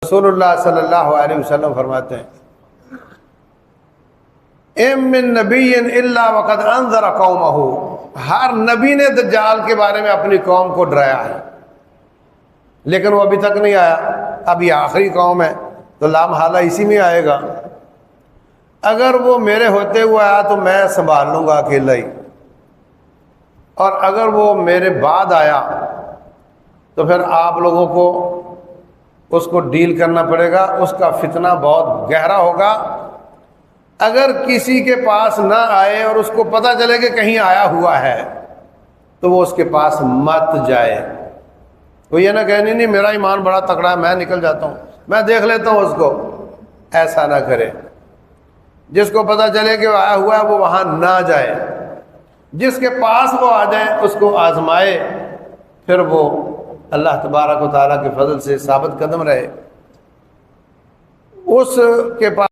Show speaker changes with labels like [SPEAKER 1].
[SPEAKER 1] رسول اللہ صلی اللہ علیہ وسلم فرماتے ہیں ایم من نبی الا وقد انذر قومہ، ہر نبی نے دجال کے بارے میں اپنی قوم کو ڈرایا ہے، لیکن وہ ابھی تک نہیں آیا، اب یہ آخری قوم ہے تو لامحالہ اسی میں آئے گا۔ اگر وہ میرے ہوتے ہوئے آیا تو میں سنبھال لوں گا اکیلا ہی، اور اگر وہ میرے بعد آیا تو پھر آپ لوگوں کو اس کو ڈیل کرنا پڑے گا، اس کا فتنہ بہت گہرا ہوگا۔ اگر کسی کے پاس نہ آئے اور اس کو پتہ چلے کہ کہیں آیا ہوا ہے تو وہ اس کے پاس مت جائے۔ وہ یہ نہ کہے نہیں میرا ایمان بڑا تکڑا ہے میں نکل جاتا ہوں، میں دیکھ لیتا ہوں اس کو، ایسا نہ کرے۔ جس کو پتہ چلے کہ وہ آیا ہوا ہے وہ وہاں نہ جائے، جس کے پاس وہ آ جائے اس کو آزمائے، پھر وہ اللہ تبارک و تعالیٰ کے فضل سے ثابت قدم رہے۔ اس کے پاس